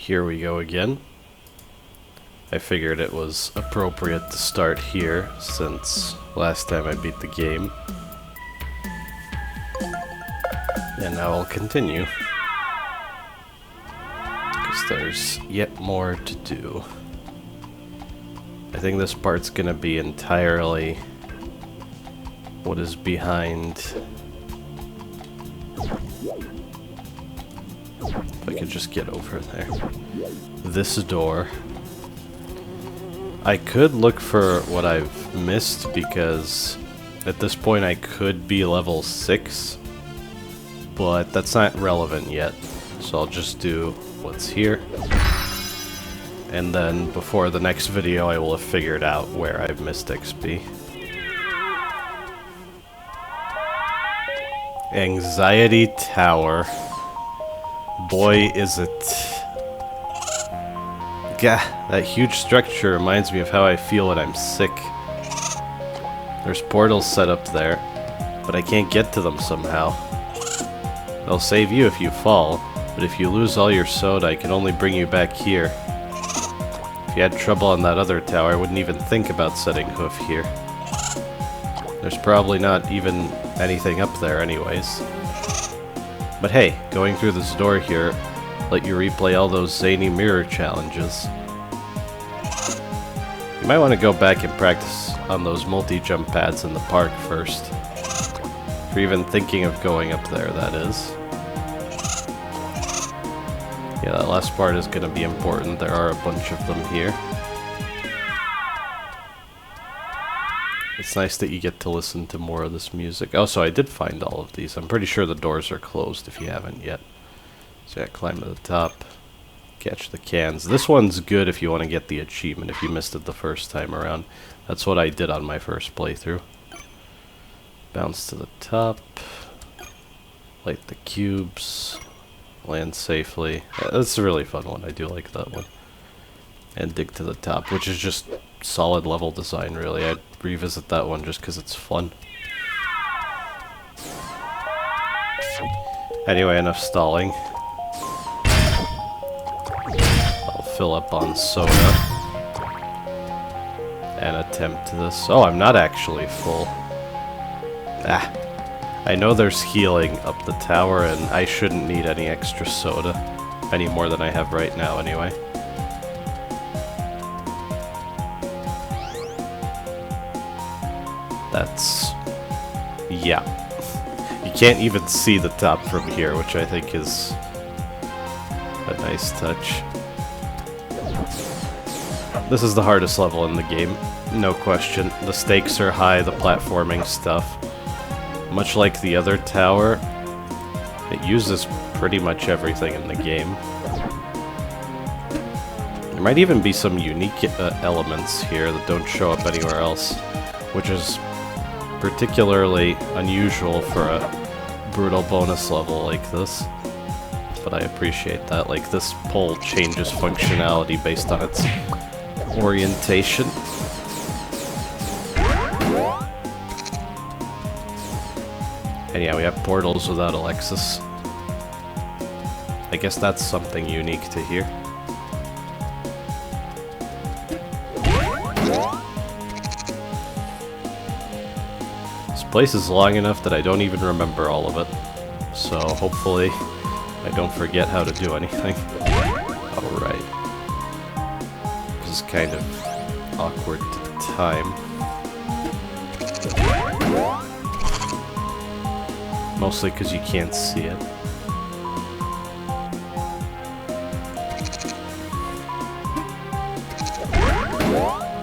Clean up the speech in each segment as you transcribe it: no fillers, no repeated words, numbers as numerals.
Here we go again. I figured it was appropriate to start here, since last time I beat the game. And now I'll continue. Because there's yet more to do. I think this part's gonna be entirely what is behind. If I could just get over there. This door. I could look for what I've missed, because at this point I could be level 6, but that's not relevant yet. So I'll just do what's here. And then before the next video I will have figured out where I've missed XP. Anxiety Tower. Boy, is it. Gah, that huge structure reminds me of how I feel when I'm sick. There's portals set up there, but I can't get to them somehow. They'll save you if you fall, but if you lose all your soda, I can only bring you back here. If you had trouble on that other tower, I wouldn't even think about setting hoof here. There's probably not even anything up there anyways. But hey, going through this door here, let you replay all those zany mirror challenges. You might want to go back and practice on those multi-jump pads in the park first. If you're even thinking of going up there, that is. Yeah, that last part is going to be important. There are a bunch of them here. It's nice that you get to listen to more of this music. Oh, so I did find all of these. I'm pretty sure the doors are closed if you haven't yet. So yeah, climb to the top. Catch the cans. This one's good if you want to get the achievement, if you missed it the first time around. That's what I did on my first playthrough. Bounce to the top. Light the cubes. Land safely. That's a really fun one. I do like that one. And dig to the top, which is just solid level design, really. I'd revisit that one just because it's fun. Anyway, enough stalling. I'll fill up on soda. And attempt this. Oh, I'm not actually full. Ah. I know there's healing up the tower, and I shouldn't need any extra soda. Any more than I have right now, anyway. That's... yeah. You can't even see the top from here, which I think is a nice touch. This is the hardest level in the game, no question. The stakes are high, the platforming stuff. Much like the other tower, it uses pretty much everything in the game. There might even be some unique elements here that don't show up anywhere else, which is particularly unusual for a brutal bonus level like this. But I appreciate that. Like, this pole changes functionality based on its orientation. And yeah, we have portals without Alexis. I guess that's something unique to here. This place is long enough that I don't even remember all of it. So hopefully I don't forget how to do anything. Alright. This is kind of awkward to time. Mostly because you can't see it.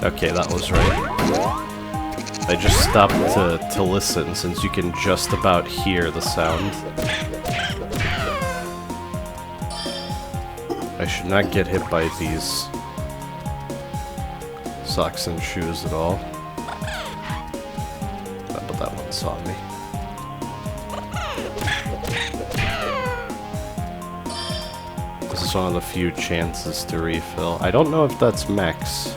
Okay, that was right. I just stopped to listen, since you can just about hear the sound. I should not get hit by these socks and shoes at all. But that one saw me. This is one of the few chances to refill. I don't know if that's max.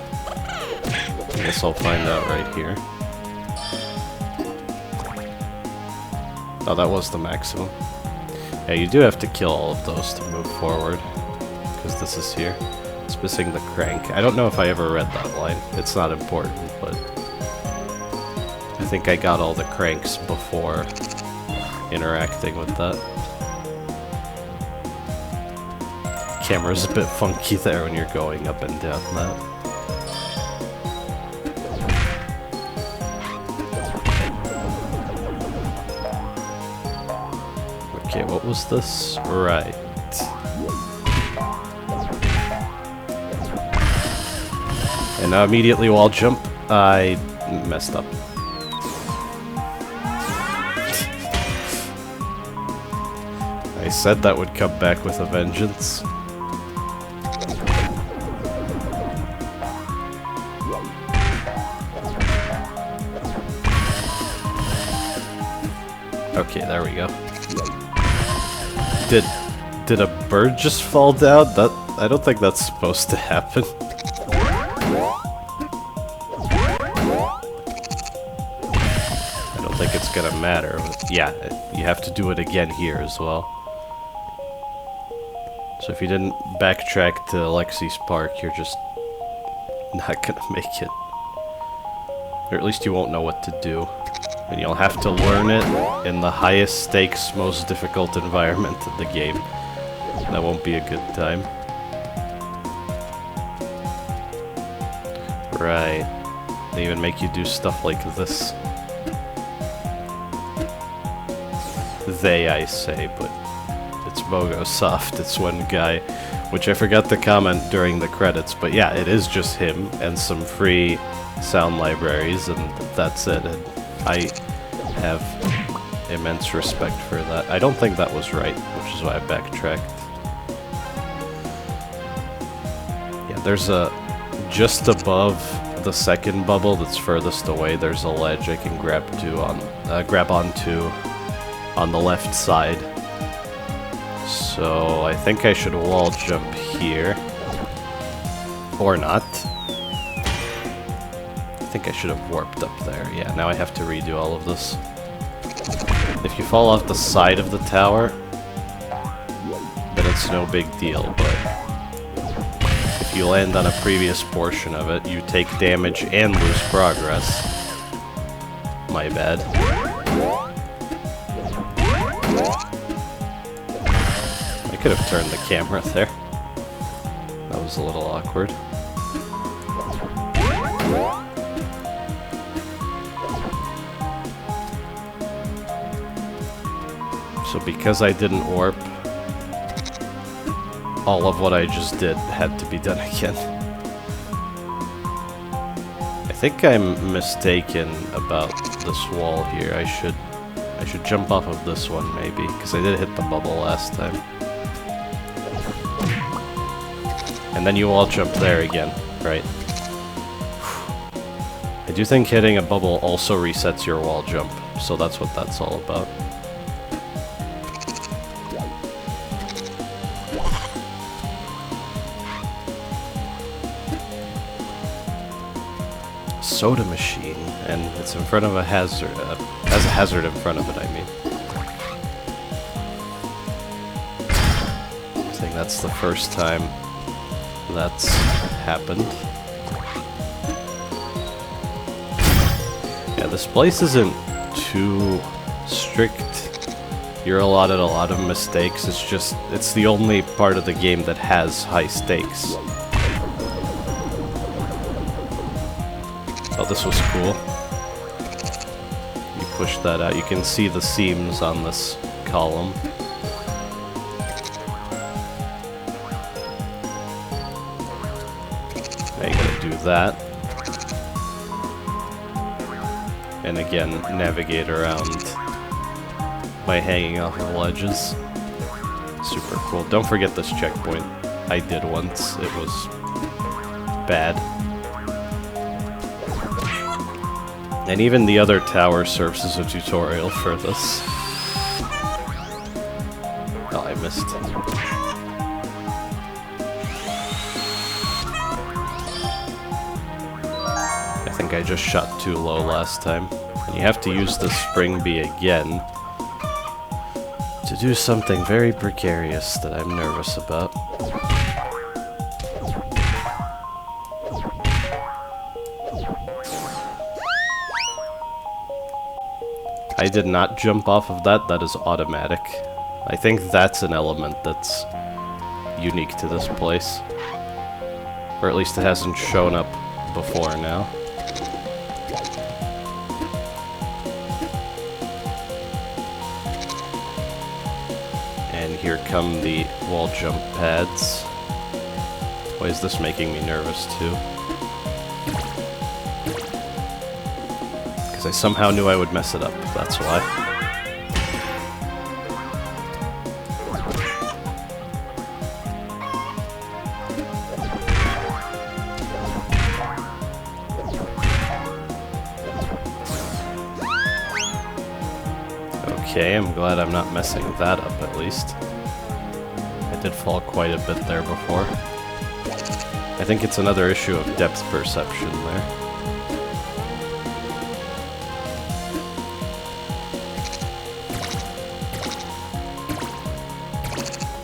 I guess I'll find out right here. Oh, that was the maximum. Yeah, you do have to kill all of those to move forward. because this is here. It's missing the crank. I don't know if I ever read that line. It's not important, but I think I got all the cranks before interacting with that. Camera's a bit funky there when you're going up and down that. Okay, what was this? Right. And now immediately wall jump. I messed up. I said that would come back with a vengeance. Okay, there we go. Did a bird just fall down? I don't think that's supposed to happen. I don't think it's gonna matter. But yeah, you have to do it again here as well. So if you didn't backtrack to Lexi's Park, you're just not gonna make it. Or at least you won't know what to do. And you'll have to learn it in the highest stakes, most difficult environment of the game. That won't be a good time. Right. They even make you do stuff like this. They, I say, but it's Bogosoft. It's one guy, which I forgot to comment during the credits, but yeah, it is just him and some free sound libraries, and that's it. And I have immense respect for that. I don't think that was right, which is why I backtracked. Yeah, there's a... just above the second bubble that's furthest away, there's a ledge I can grab onto on the left side. So I think I should wall jump here. Or not. I think I should have warped up there. Yeah, now I have to redo all of this. If you fall off the side of the tower, then it's no big deal, but if you land on a previous portion of it, you take damage and lose progress. My bad. I could have turned the camera there. That was a little awkward. So because I didn't warp, all of what I just did had to be done again. I think I'm mistaken about this wall here. I should jump off of this one maybe, because I did hit the bubble last time. And then you all jump there again, right? I do think hitting a bubble also resets your wall jump, so that's what that's all about. Soda machine, and it's in front of a hazard, has a hazard in front of it, I mean. I think that's the first time that's happened. Yeah, this place isn't too strict. You're allotted a lot of mistakes, it's the only part of the game that has high stakes. Oh, this was cool. You push that out. You can see the seams on this column. Now you gotta do that. And again, navigate around by hanging off of ledges. Super cool. Don't forget this checkpoint. I did once. It was bad. And even the other tower serves as a tutorial for this. Oh, I missed. I think I just shot too low last time. And you have to use the spring bee again to do something very precarious that I'm nervous about. I did not jump off of that. That is automatic. I think that's an element that's unique to this place. Or at least it hasn't shown up before now. And here come the wall jump pads. Why is this making me nervous too? I somehow knew I would mess it up, that's why. Okay, I'm glad I'm not messing that up at least. I did fall quite a bit there before. I think it's another issue of depth perception there.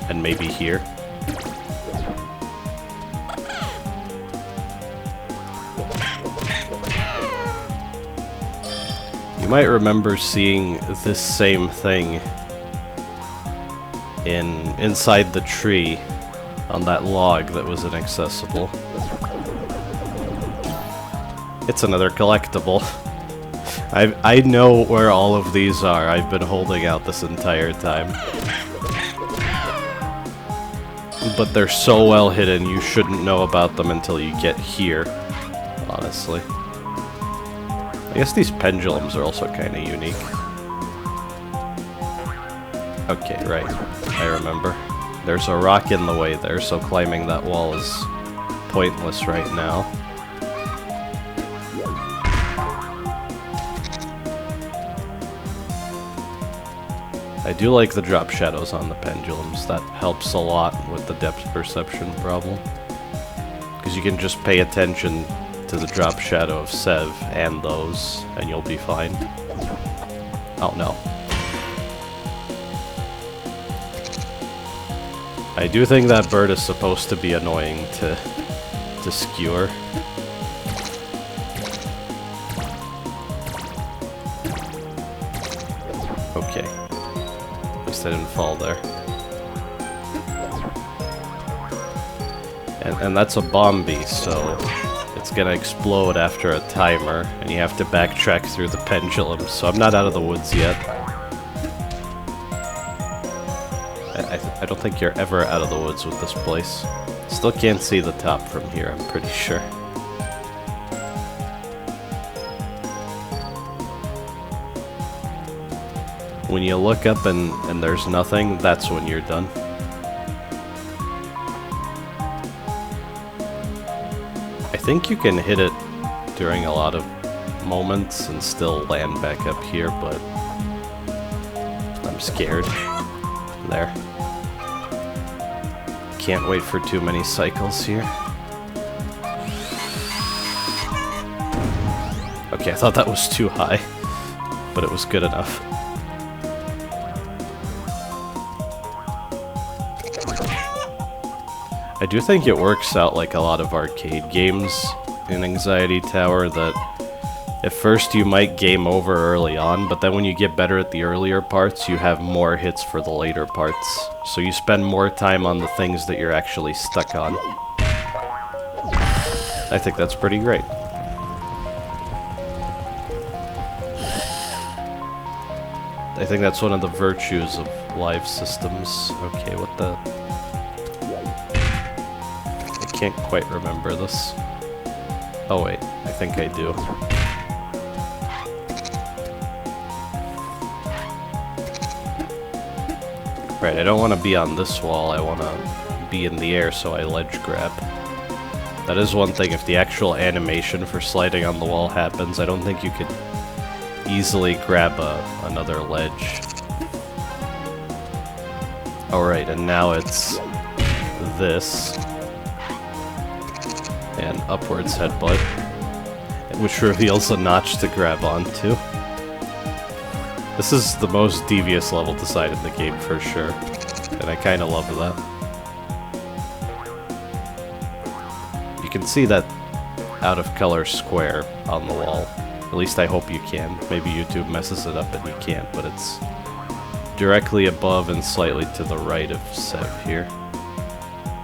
And maybe here. You might remember seeing this same thing inside the tree on that log that was inaccessible. It's another collectible. I know where all of these are. I've been holding out this entire time. But they're so well hidden, you shouldn't know about them until you get here, honestly. I guess these pendulums are also kind of unique. Okay, right. I remember. There's a rock in the way there, so climbing that wall is pointless right now. I do like the drop shadows on the pendulums. That helps a lot with the depth perception problem. Because you can just pay attention to the drop shadow of Sev and those, and you'll be fine. Oh no. I do think that bird is supposed to be annoying to skewer. Okay. At least I didn't fall there. And that's a bombi, so it's gonna explode after a timer, and you have to backtrack through the pendulum, so I'm not out of the woods yet. I don't think you're ever out of the woods with this place. Still can't see the top from here, I'm pretty sure. When you look up and there's nothing, that's when you're done. I think you can hit it during a lot of moments and still land back up here, but I'm scared. There. Can't wait for too many cycles here. Okay, I thought that was too high, but it was good enough. I do think it works out like a lot of arcade games in Anxiety Tower that at first you might game over early on, but then when you get better at the earlier parts, you have more hits for the later parts. So you spend more time on the things that you're actually stuck on. I think that's pretty great. I think that's one of the virtues of live systems. Okay, what the... I can't quite remember this. Oh wait, I think I do. Right, I don't want to be on this wall, I want to be in the air, so I ledge grab. That is one thing, if the actual animation for sliding on the wall happens, I don't think you could easily grab another ledge. Alright, and now it's this. And upwards headbutt, which reveals a notch to grab onto. This is the most devious level design in the game for sure, and I kind of love that. You can see that out of color square on the wall. At least I hope you can. Maybe YouTube messes it up and you can't, but it's directly above and slightly to the right of Sev here.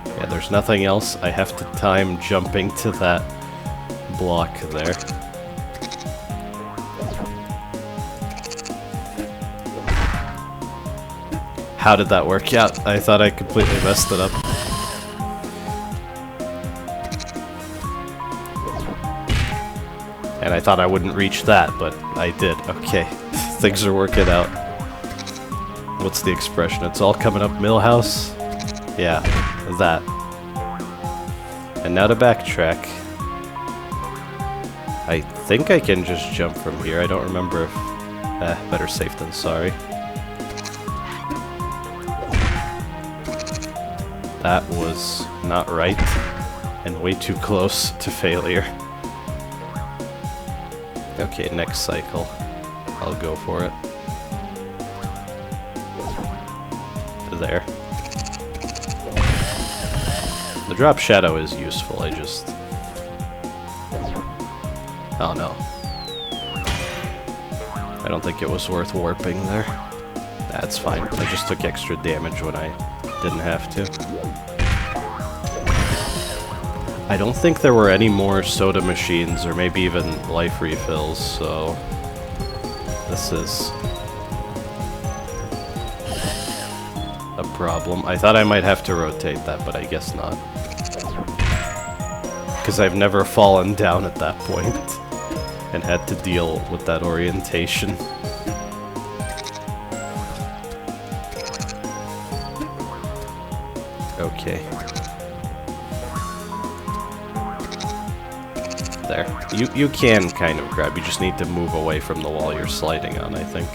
Yeah, there's nothing else. I have to time jumping to that block there. How did that work out? I thought I completely messed it up. And I thought I wouldn't reach that, but I did. Okay, things are working out. What's the expression? It's all coming up Millhouse? Yeah, that. And now to backtrack. I think I can just jump from here. I don't remember if... better safe than sorry. That was not right, and way too close to failure. Okay, next cycle. I'll go for it. There. The drop shadow is useful, I just... Oh no. I don't think it was worth warping there. That's fine. I just took extra damage when I didn't have to. I don't think there were any more soda machines, or maybe even life refills, so... This is... a problem. I thought I might have to rotate that, but I guess not. Because I've never fallen down at that point, and had to deal with that orientation. Okay. There. You can kind of grab, you just need to move away from the wall you're sliding on, I think.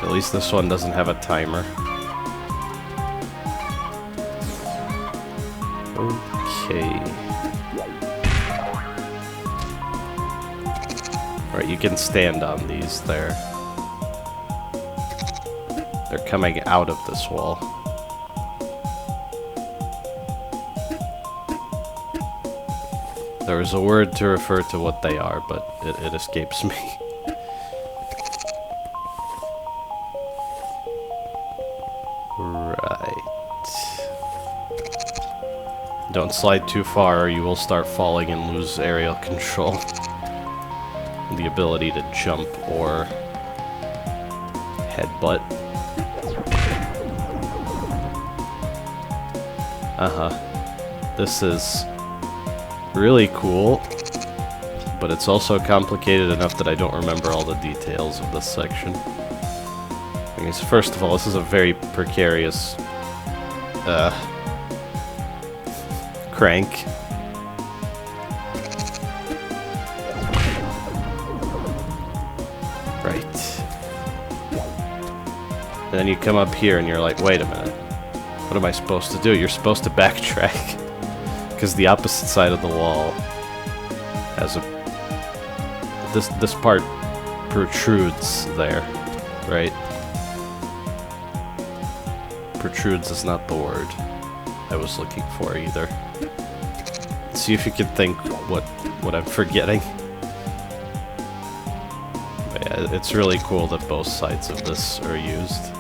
At least this one doesn't have a timer. Okay. Alright, you can stand on these there. They're coming out of this wall. There is a word to refer to what they are, but it escapes me. Don't slide too far or you will start falling and lose aerial control. The ability to jump or headbutt. This is really cool, but it's also complicated enough that I don't remember all the details of this section. I guess first of all, this is a very precarious crank. Right. And then you come up here and you're like, wait a minute. What am I supposed to do? You're supposed to backtrack. Because the opposite side of the wall has a... This part protrudes there, right? Protrudes is not the word I was looking for either. See if you can think what I'm forgetting. But yeah, it's really cool that both sides of this are used.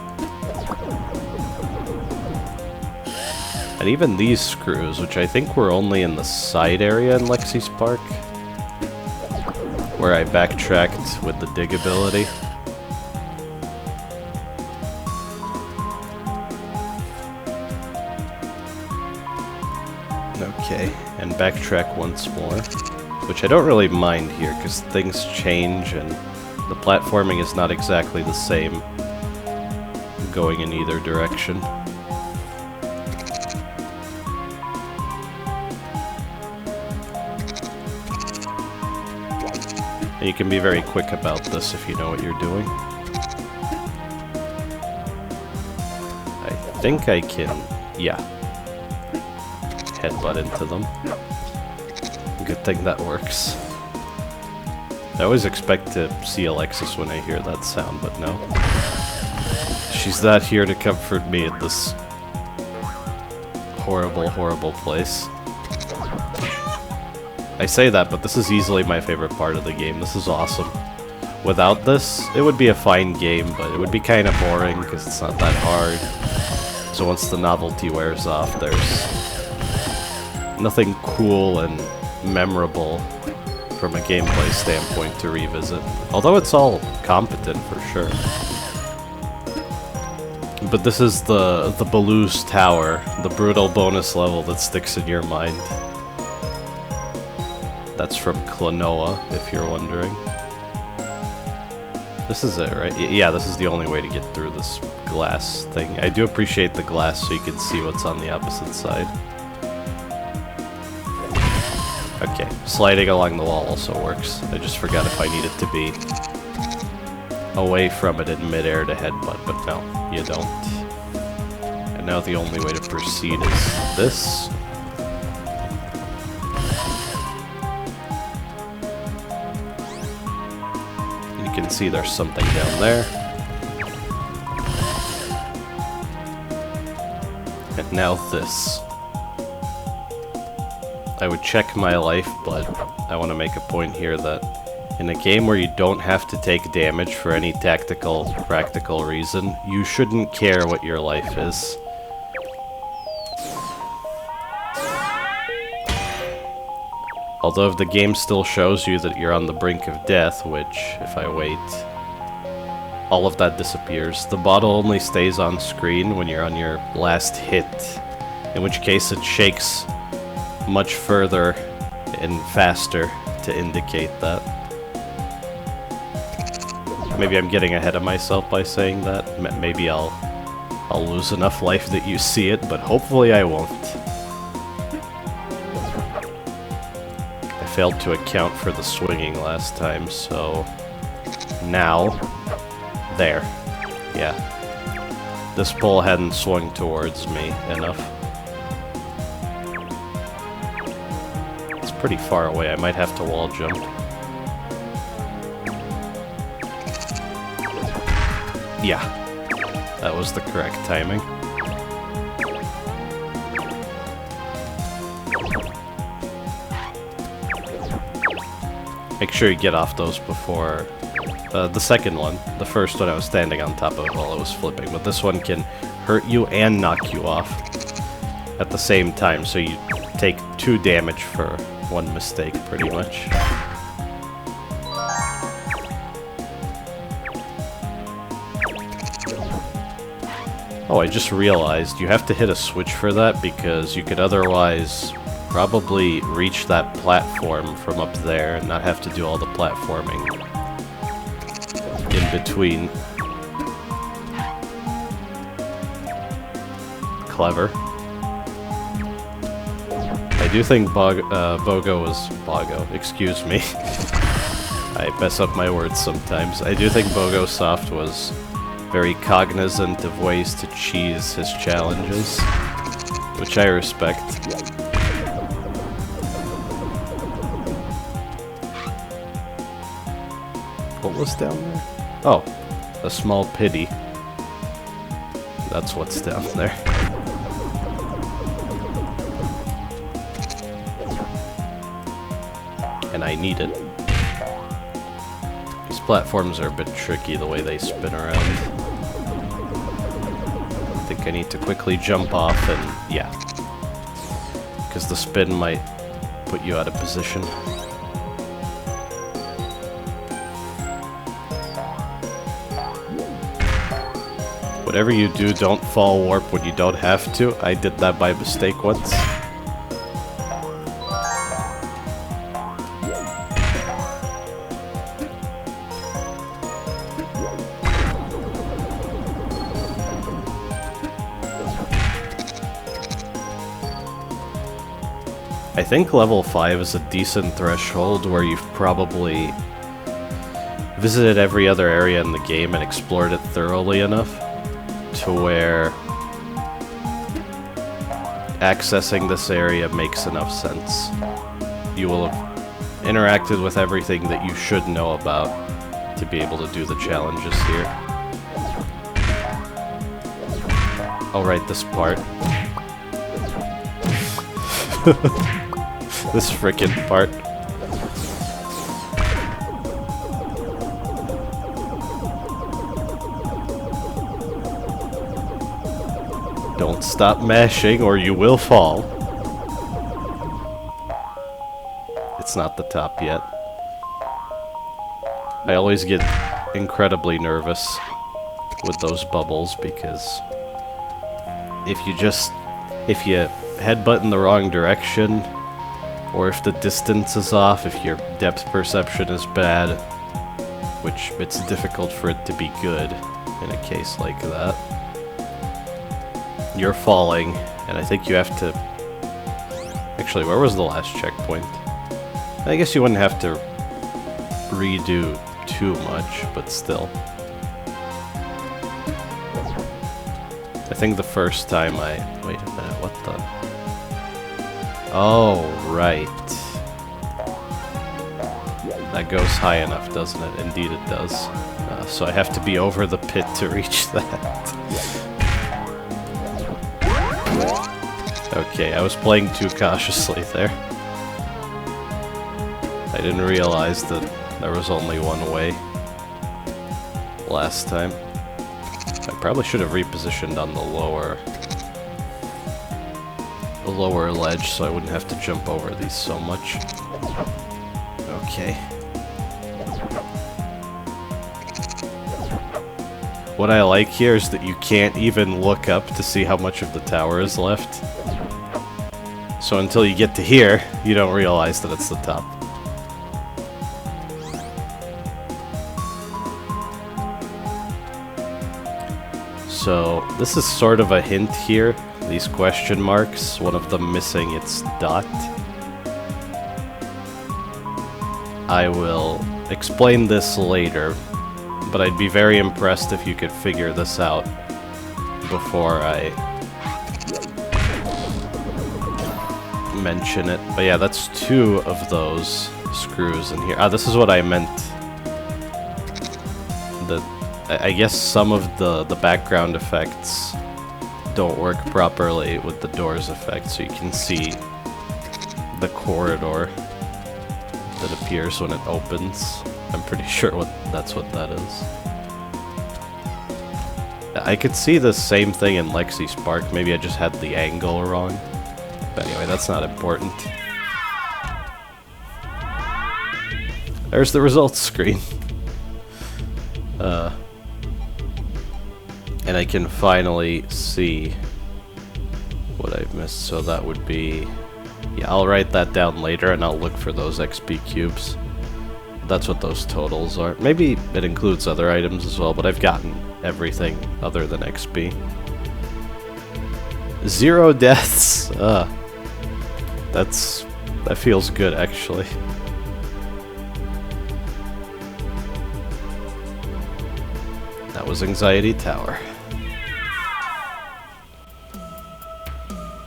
And even these screws, which I think were only in the side area in Lexi's Park, where I backtracked with the dig ability. Okay, and backtrack once more, which I don't really mind here, because things change and the platforming is not exactly the same going in either direction. And you can be very quick about this if you know what you're doing. I think I can, yeah, headbutt into them. Good thing that works. I always expect to see Alexis when I hear that sound, but no. She's not here to comfort me at this horrible, horrible place. I say that, but this is easily my favorite part of the game. This is awesome. Without this, it would be a fine game, but it would be kind of boring because it's not that hard. So once the novelty wears off, there's nothing cool and memorable from a gameplay standpoint to revisit. Although it's all competent for sure. But this is the Baloo's Tower, the brutal bonus level that sticks in your mind. That's from Klonoa, if you're wondering. This is it, right? Yeah, this is the only way to get through this glass thing. I do appreciate the glass so you can see what's on the opposite side. Okay, sliding along the wall also works. I just forgot if I needed to be away from it in midair to headbutt, but no, you don't. And now the only way to proceed is this. You can see there's something down there. And now this. I would check my life, but I want to make a point here that in a game where you don't have to take damage for any tactical, practical reason, you shouldn't care what your life is. Although if the game still shows you that you're on the brink of death, which, if I wait, all of that disappears. The bottle only stays on screen when you're on your last hit, in which case it shakes much further and faster to indicate that. Maybe I'm getting ahead of myself by saying that. Maybe I'll lose enough life that you see it, but hopefully I won't. I failed to account for the swinging last time, so now, there. Yeah. This pole hadn't swung towards me enough. Pretty far away. I might have to wall jump. Yeah, that was the correct timing. Make sure you get off those before the second one. The first one I was standing on top of it while I was flipping, but this one can hurt you and knock you off at the same time, so you take 2 damage for one mistake, pretty much. Oh, I just realized you have to hit a switch for that because you could otherwise probably reach that platform from up there and not have to do all the platforming in between. Clever. I do think Bogo, excuse me. I mess up my words sometimes. I do think Bogo Soft was very cognizant of ways to cheese his challenges, which I respect. What was down there? Oh, a small pity. That's what's down there. And I need it. These platforms are a bit tricky the way they spin around. I think I need to quickly jump off and, yeah. Because the spin might put you out of position. Whatever you do, don't fall warp when you don't have to. I did that by mistake once. I think level 5 is a decent threshold where you've probably visited every other area in the game and explored it thoroughly enough to where accessing this area makes enough sense. You will have interacted with everything that you should know about to be able to do the challenges here. Oh, right, this part. This frickin' part. Don't stop mashing or you will fall. It's not the top yet. I always get incredibly nervous with those bubbles because if you headbutt in the wrong direction, or if the distance is off, if your depth perception is bad, which it's difficult for it to be good in a case like that, you're falling, and I think you have to... Actually, where was the last checkpoint? I guess you wouldn't have to redo too much, but still. I think the first time I... Wait a minute, what the... Oh, right. That goes high enough, doesn't it? Indeed it does. So I have to be over the pit to reach that. Okay, I was playing too cautiously there. I didn't realize that there was only one way last time. I probably should have repositioned on the lower ledge so I wouldn't have to jump over these so much. Okay. What I like here is that you can't even look up to see how much of the tower is left. So until you get to here, you don't realize that it's the top. So this is sort of a hint here. These question marks, one of them missing its dot. I will explain this later, but I'd be very impressed if you could figure this out before I mention it. But yeah, that's 2 of those screws in here. Ah, this is what I meant. I guess some of the background effects don't work properly with the doors effect, so you can see the corridor that appears when it opens. I'm pretty sure that's what that is. I could see the same thing in Lexi Spark, maybe I just had the angle wrong. But anyway, that's not important. There's the results screen. And I can finally see what I've missed, so that would be... Yeah, I'll write that down later and I'll look for those XP cubes. That's what those totals are. Maybe it includes other items as well, but I've gotten everything other than XP. 0 deaths! That feels good, actually. That was Anxiety Tower.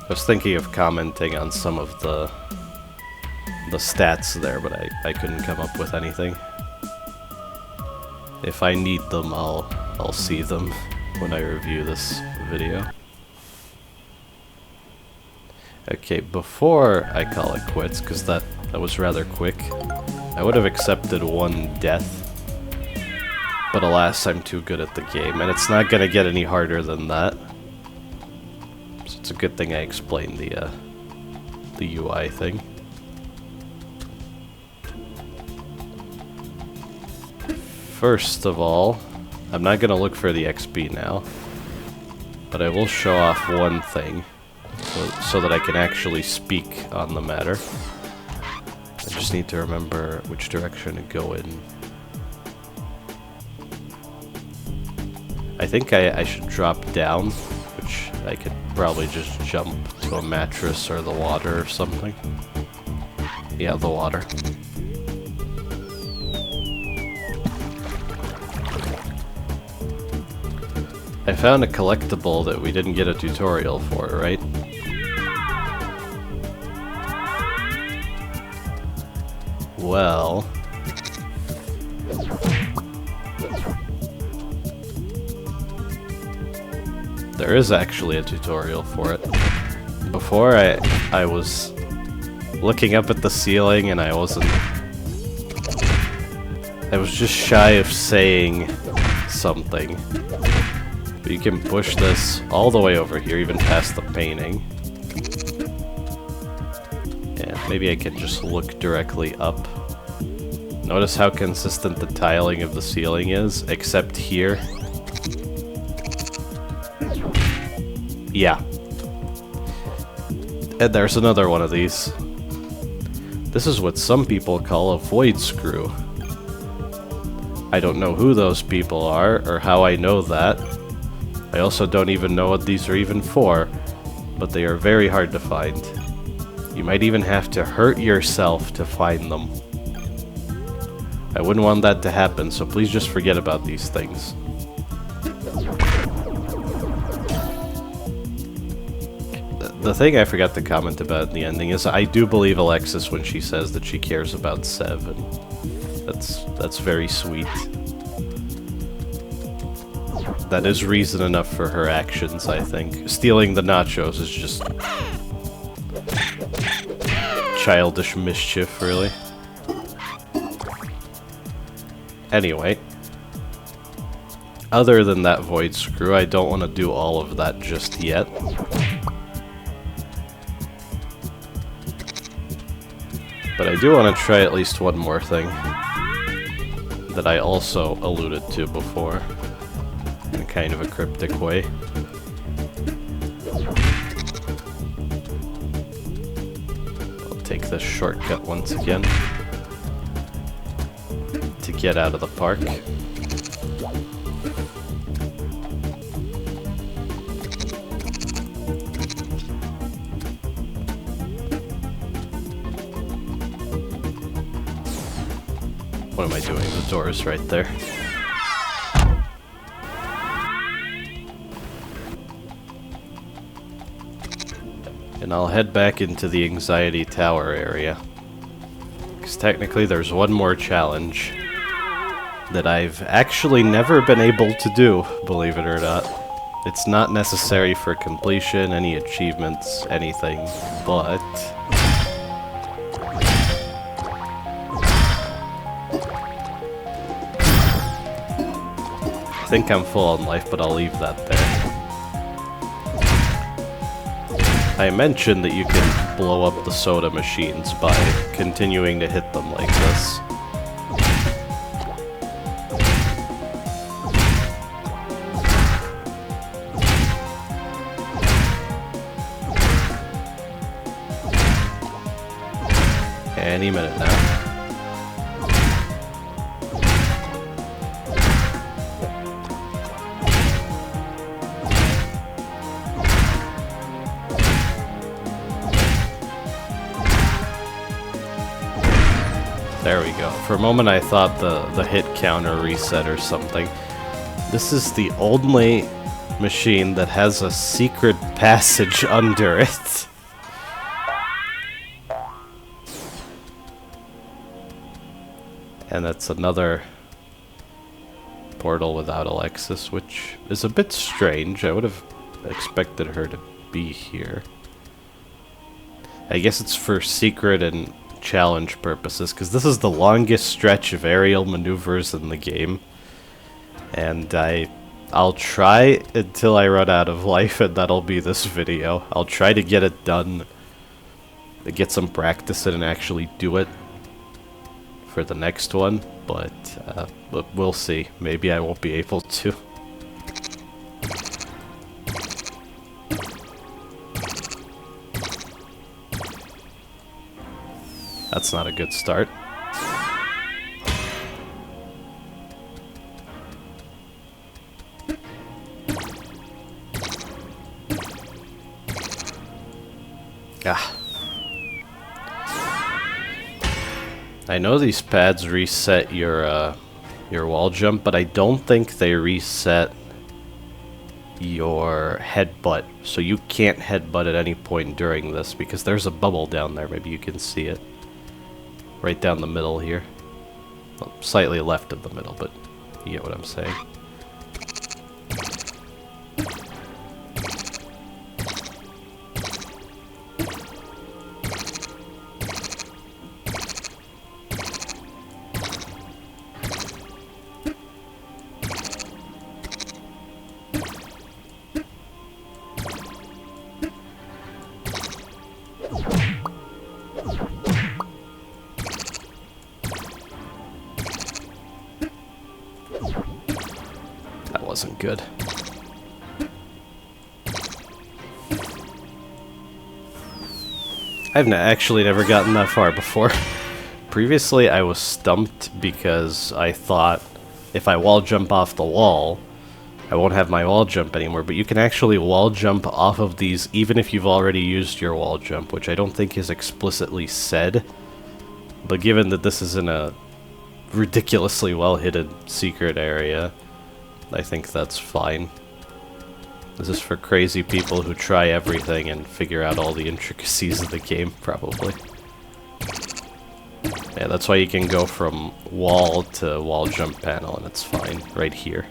I was thinking of commenting on some of the stats there, but I couldn't come up with anything. If I need them, I'll see them when I review this video. Okay, before I call it quits, because that was rather quick, I would have accepted 1 death. But alas, I'm too good at the game, and it's not gonna get any harder than that. So it's a good thing I explained the UI thing. First of all, I'm not gonna look for the XP now, but I will show off one thing, so that I can actually speak on the matter. I just need to remember which direction to go in. I think I should drop down, which I could probably just jump to a mattress or the water or something. Yeah, the water. I found a collectible that we didn't get a tutorial for, right? Well... There is actually a tutorial for it. Before I was looking up at the ceiling and I was just shy of saying something. But you can push this all the way over here, even past the painting. And maybe I can just look directly up. Notice how consistent the tiling of the ceiling is, except here. Yeah. And there's another one of these. This is what some people call a void screw. I don't know who those people are, or how I know that. I also don't even know what these are even for, but they are very hard to find. You might even have to hurt yourself to find them. I wouldn't want that to happen, so please just forget about these things. The thing I forgot to comment about in the ending is I do believe Alexis when she says that she cares about Sev, and that's very sweet. That is reason enough for her actions, I think. Stealing the nachos is just childish mischief, really. Anyway, other than that void screw, I don't want to do all of that just yet. But I do want to try at least one more thing that I also alluded to before in kind of a cryptic way. I'll take this shortcut once again to get out of the park. What am I doing? The door's right there. And I'll head back into the Anxiety Tower area. Because technically there's one more challenge that I've actually never been able to do, believe it or not. It's not necessary for completion, any achievements, anything, but I think I'm full on life, but I'll leave that there. I mentioned that you can blow up the soda machines by continuing to hit them like this. Any minute now. There we go. For a moment I thought the hit counter reset or something. This is the only machine that has a secret passage under it. And that's another portal without Alexis, which is a bit strange. I would have expected her to be here. I guess it's for secret and challenge purposes, because this is the longest stretch of aerial maneuvers in the game. And I'll try until I run out of life, and that'll be this video. I'll try to get it done, to get some practice in and actually do it for the next one, but we'll see. Maybe I won't be able to. That's not a good start. Ah. I know these pads reset your wall jump, but I don't think they reset your headbutt. So you can't headbutt at any point during this because there's a bubble down there. Maybe you can see it. Right down the middle here. Well, slightly left of the middle, but you get what I'm saying. wasn't good. I've actually never gotten that far before. Previously, I was stumped because I thought if I wall jump off the wall, I won't have my wall jump anymore, but you can actually wall jump off of these even if you've already used your wall jump, which I don't think is explicitly said. But given that this is in a ridiculously well-hidden secret area, I think that's fine. This is for crazy people who try everything and figure out all the intricacies of the game, probably. Yeah, that's why you can go from wall to wall jump panel, and it's fine, right here.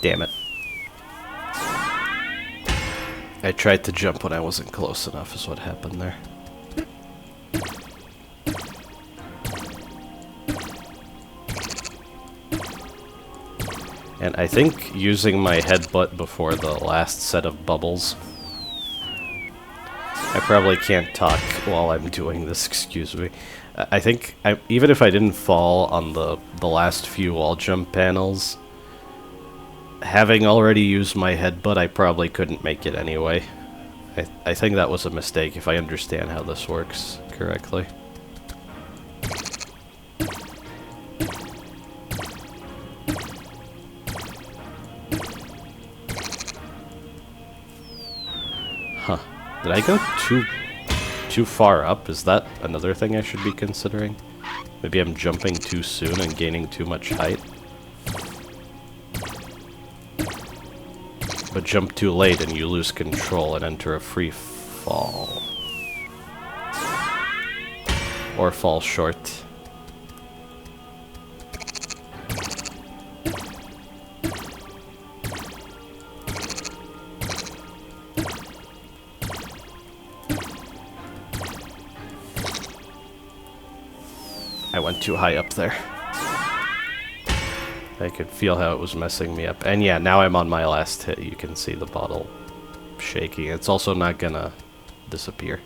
Damn it. I tried to jump when I wasn't close enough, is what happened there. And I think using my headbutt before the last set of bubbles... I probably can't talk while I'm doing this, excuse me. I think, even if I didn't fall on the last few wall jump panels, having already used my headbutt, I probably couldn't make it anyway. I think that was a mistake, if I understand how this works correctly. Huh. Did I go too far up? Is that another thing I should be considering? Maybe I'm jumping too soon and gaining too much height? But jump too late and you lose control and enter a free fall. Or fall short. I went too high up there. I could feel how it was messing me up. And yeah, now I'm on my last hit. You can see the bottle shaking. It's also not gonna disappear.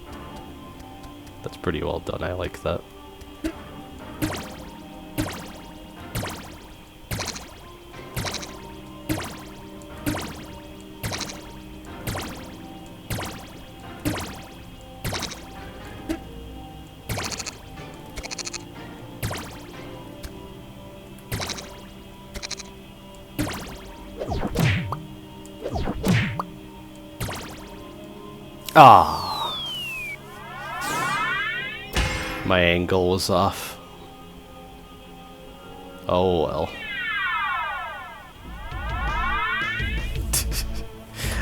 That's pretty well done. I like that. Ah, my angle was off. Oh well.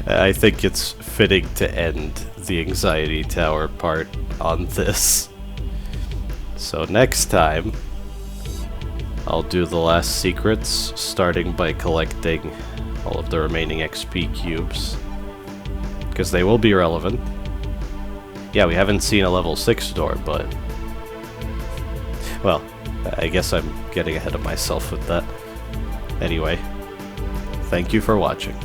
I think it's fitting to end the anxiety tower part on this. So next time, I'll do the last secrets, starting by collecting all of the remaining XP cubes. Because they will be relevant. Yeah, we haven't seen a level 6 door, but... well, I guess I'm getting ahead of myself with that. Anyway, thank you for watching.